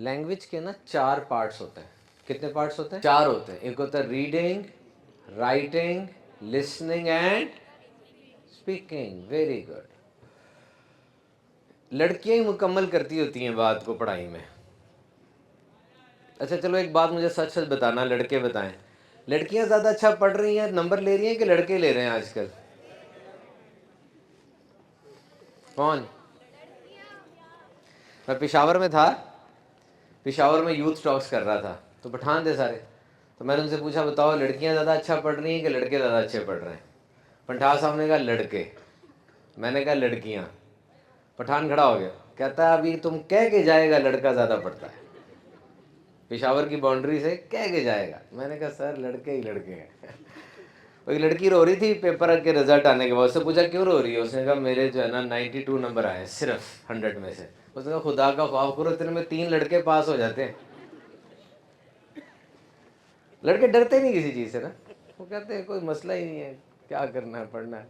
Language के ना 4 parts होते हैं. कितने पार्ट्स होते हैं? 4 होते हैं. एक होता है reading, writing, listening and speaking. Very good. लड़कियां ही मुकम्मल करती होती हैं बात को पढ़ाई में. अच्छा चलो एक बात मुझे सच सच बताना, लड़के बताएं, लड़कियां ज़्यादा अच्छा पढ़ रही हैं, नंबर ले रही हैं कि लड़के ले रहे हैं आजकल? कौन? मैं पेशावर में था, पेशावर में यूथ टॉक्स कर रहा था, तो पठान थे सारे. तो मैंने उनसे पूछा बताओ लड़कियां ज़्यादा अच्छा पढ़ रही हैं कि लड़के ज़्यादा अच्छे पढ़ रहे हैं? पठान साहब ने कहा लड़के. मैंने कहा लड़कियां. पठान खड़ा हो गया, कहता है अभी तुम कह के जाएगा लड़का ज़्यादा पढ़ता है. पेशावर की बाउंड्री से कह के जाएगा. मैंने कहा सर लड़के ही लड़के हैं. वो एक लड़की रो रही थी पेपर के रिजल्ट आने के बाद. उससे पूछा क्यों रो रही है? उसने कहा मेरे जो है ना 92 नंबर आए सिर्फ 100 में से. उसने कहा खुदा का ख्वाब करो तेरे में 3 लड़के पास हो जाते हैं. लड़के डरते नहीं किसी चीज़ से ना, वो कहते हैं कोई मसला ही नहीं है, क्या करना है पढ़ना है.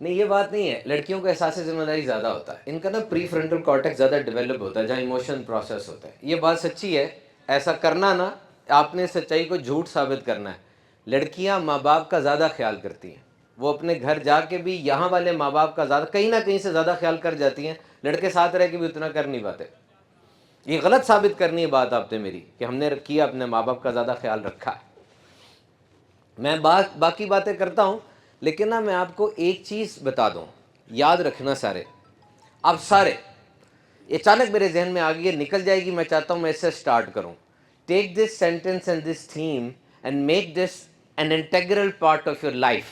नहीं ये बात नहीं है, लड़कियों को एहसास जिम्मेदारी ज़्यादा होता है. इनका ना प्री फ्रंटल कॉर्टेक्स ज़्यादा डेवलप होता है जहाँ इमोशन प्रोसेस होता है. ये बात सच्ची है. ऐसा करना ना, आपने सच्चाई को झूठ साबित करना है. लड़कियाँ माँ बाप का ज़्यादा ख्याल करती हैं. वो अपने घर जाके भी यहाँ वाले माँ बाप का ज़्यादा कहीं ना कहीं से ज़्यादा ख्याल कर जाती हैं. लड़के साथ रह के भी उतना कर नहीं पाते. ये गलत साबित करनी है बात आपने मेरी कि हमने किया अपने माँ बाप का ज़्यादा ख्याल रखा है. मैं बाकी बातें करता हूँ, लेकिन ना मैं आपको एक चीज़ बता दूँ, याद रखना सारे, आप सारे, अचानक मेरे जहन में आ गई है, निकल जाएगी, मैं चाहता हूँ मैं इससे स्टार्ट करूँ. Take this sentence and this theme and make this an integral part of your life.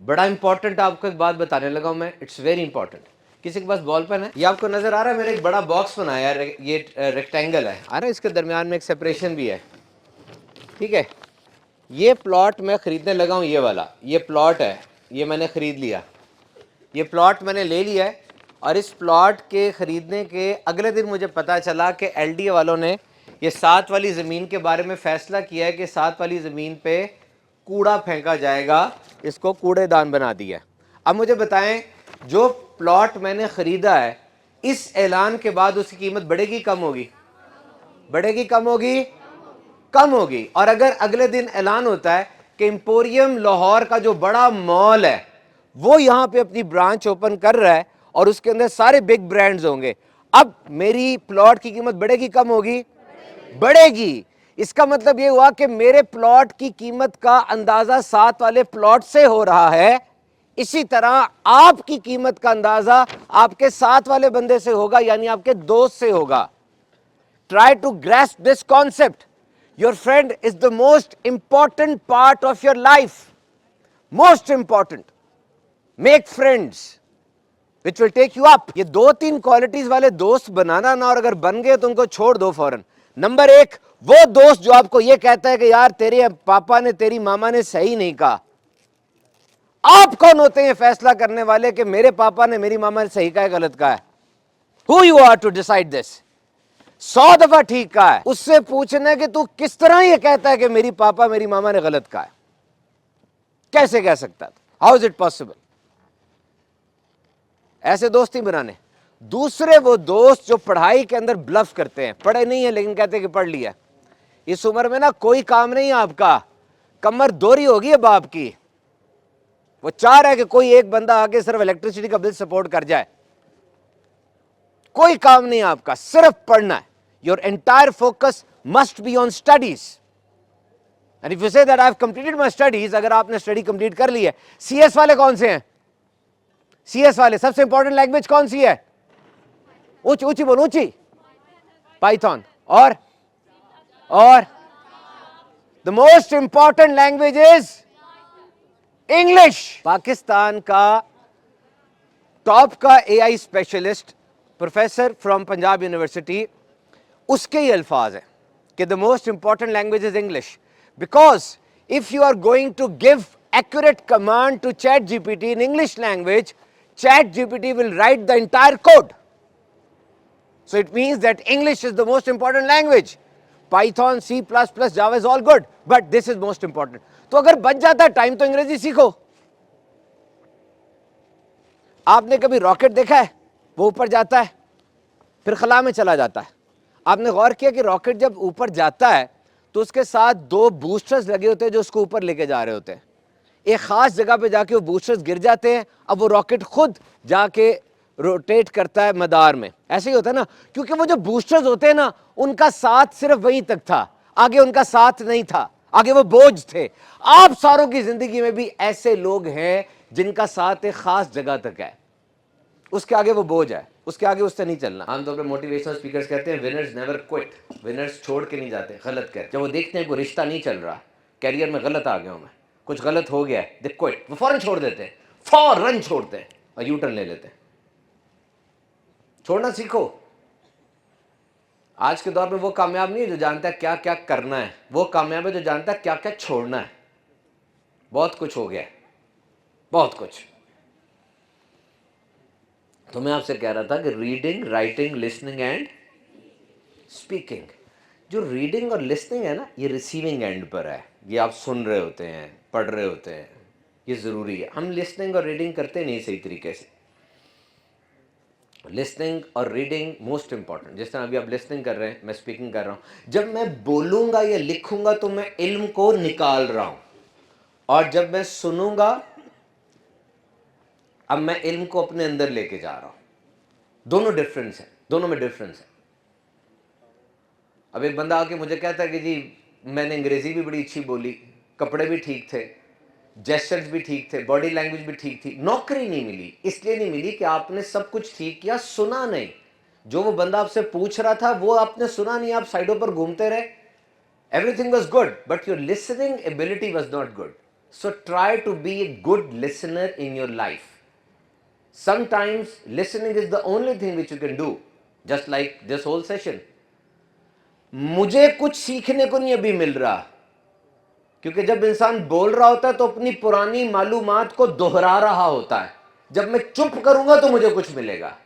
बड़ा इंपॉर्टेंट आपको एक बात बताने लगा हूँ मैं, इट्स वेरी इंपॉर्टेंट. किसी के पास बॉल पेन है? ये आपको नजर आ रहा है, मैंने एक बड़ा बॉक्स बनाया है, ये रेक्टेंगल है आ रहा है, इसके दरमियान में एक सेपरेशन भी है. ठीक है, ये प्लॉट मैं ख़रीदने लगा हूँ, ये वाला ये प्लॉट है, ये मैंने ख़रीद लिया, ये प्लॉट मैंने ले लिया है. और इस प्लॉट के ख़रीदने के अगले दिन मुझे पता चला कि एलडीए वालों ने ये 7 वाली ज़मीन के बारे में फ़ैसला किया है कि 7 वाली ज़मीन पे कूड़ा फेंका जाएगा, इसको कूड़ेदान बना दिया. अब मुझे बताएं, जो प्लॉट मैंने ख़रीदा है, इस ऐलान के बाद उसकी कीमत बढ़ेगी कम होगी? बढ़ेगी कम होगी? कम होगी. और अगर अगले दिन ऐलान होता है कि एम्पोरियम लाहौर का जो बड़ा मॉल है वो यहां पे अपनी ब्रांच ओपन कर रहा है और उसके अंदर सारे बिग ब्रांड्स होंगे, अब मेरी प्लॉट की कीमत बढ़ेगी कम होगी? बढ़ेगी. इसका मतलब ये हुआ कि मेरे प्लॉट की कीमत का अंदाजा 7 वाले प्लॉट से हो रहा है. इसी तरह आपकी कीमत का अंदाजा आपके 7 वाले बंदे से होगा, यानी आपके दोस्त से होगा. Try to grasp this concept. Your friend is the most important part of your life. Most important. Make friends which will take you up. ये 2-3 क्वालिटीज वाले दोस्त बनाना ना, और अगर बन गए तो उनको छोड़ दो फौरन. नंबर 1, वो दोस्त जो आपको ये कहता है कि यार तेरे पापा ने तेरी मामा ने सही नहीं कहा. आप कौन होते हैं फैसला करने वाले कि मेरे पापा ने मेरी मामा ने सही कहा है गलत कहा है? Who you are to decide this? 100 दफा ठीक कहा है, उससे पूछना है कि तू किस तरह ये कहता है कि मेरी पापा मेरी मामा ने गलत कहा है? कैसे कह सकता था? How is it possible? ऐसे दोस्त ही बनाने. दूसरे वो दोस्त जो पढ़ाई के अंदर ब्लफ करते हैं, पढ़े नहीं है लेकिन कहते हैं कि पढ़ लिया. इस उम्र में ना कोई काम नहीं है आपका, कमर दोरी होगी है बाप की. वो चाह रहा है कि कोई एक बंदा आके सिर्फ इलेक्ट्रिसिटी का बिल सपोर्ट कर जाए. कोई काम नहीं आपका, सिर्फ पढ़ना है. Your entire focus must be on studies. And if you say that I have completed my studies, अगर आपने स्टडी कंप्लीट कर ली है, CS वाले कौन से हैं? CS वाले सबसे इंपॉर्टेंट लैंग्वेज कौन सी है? ऊंची ऊंची बोलो, ऊंची. पाइथन. और the most important language is English. Pakistan का टॉप का AI specialist professor from Punjab University, उसके ही अल्फाज हैं कि the most important language is English. Because if you are going to give accurate command to ChatGPT in English language, ChatGPT will write the entire code. So it means that English is the most important language. Python, C++, Java is all good, but this is most important. तो अगर बच जाता है time तो अंग्रेजी सीखो. आपने कभी रॉकेट देखा है? वो ऊपर जाता है, پھر خلا میں چلا جاتا ہے. آپ نے غور کیا کہ راکٹ جب اوپر جاتا ہے تو اس کے ساتھ 2 بوسٹرز لگے ہوتے ہیں جو اس کو اوپر لے کے جا رہے ہوتے ہیں. ایک خاص جگہ پہ جا کے وہ بوسٹرز گر جاتے ہیں, اب وہ راکٹ خود جا کے روٹیٹ کرتا ہے مدار میں. ایسے ہی ہوتا ہے نا, کیونکہ وہ جو بوسٹرز ہوتے ہیں نا ان کا ساتھ صرف وہیں تک تھا, آگے ان کا ساتھ نہیں تھا, آگے وہ بوجھ تھے. آپ ساروں کی زندگی میں بھی ایسے لوگ ہیں جن کا ساتھ ایک خاص جگہ تک ہے, اس کے آگے وہ بوجھ ہے, اس کے آگے اس سے نہیں چلنا. عام طور پہ موٹیویشنل اسپیکرز کہتے ہیں ونرز نیور کوئٹ, ونرز چھوڑ کے نہیں جاتے غلط کر. جب وہ دیکھتے ہیں کوئی رشتہ نہیں چل رہا, کیریئر میں غلط آ گیا ہوں میں, کچھ غلط ہو گیا ہے, دے کوئٹ, وہ فوراً چھوڑ دیتے ہیں, فوراً چھوڑتے ہیں اور یو ٹرن لے لیتے ہیں. چھوڑنا سیکھو. آج کے دور میں وہ کامیاب نہیں ہے جو جانتا ہے کیا کیا کرنا ہے, وہ کامیاب ہے جو جانتا ہے کیا کیا چھوڑنا ہے. بہت کچھ ہو گیا ہے, بہت کچھ. تو میں آپ سے کہہ رہا تھا کہ reading, writing, listening and speaking. جو ریڈنگ اور لسننگ ہے نا, یہ ریسیونگ اینڈ پر ہے. یہ آپ سن رہے ہوتے ہیں, پڑھ رہے ہوتے ہیں, یہ ضروری ہے. ہم لسننگ اور ریڈنگ کرتے نہیں صحیح طریقے سے. لسننگ اور ریڈنگ موسٹ امپورٹنٹ. جس طرح ابھی آپ لسننگ کر رہے ہیں, میں اسپیکنگ کر رہا ہوں. جب میں بولوں گا یا لکھوں گا تو میں علم کو نکال رہا ہوں, اور جب میں سنوں گا اب میں علم کو اپنے اندر لے کے جا رہا ہوں. دونوں ڈفرینس ہیں, دونوں میں ڈفرینس ہے. اب ایک بندہ آ کے مجھے کہتا ہے کہ جی میں نے انگریزی بھی بڑی اچھی بولی, کپڑے بھی ٹھیک تھے, جیسچرز بھی ٹھیک تھے, باڈی لینگویج بھی ٹھیک تھی, نوکری نہیں ملی. اس لیے نہیں ملی کہ آپ نے سب کچھ ٹھیک کیا, سنا نہیں. جو وہ بندہ آپ سے پوچھ رہا تھا وہ آپ نے سنا نہیں, آپ سائڈوں پر گھومتے رہے. Everything was good, but your listening ability was not good. So try to be a good listener in your life. Sometimes listening is the only thing which you can do, just like this whole session. مجھے کچھ سیکھنے کو نہیں ابھی مل رہا, کیونکہ جب انسان بول رہا ہوتا ہے تو اپنی پرانی معلومات کو دہرا رہا ہوتا ہے. جب میں چپ کروں گا تو مجھے کچھ ملے گا.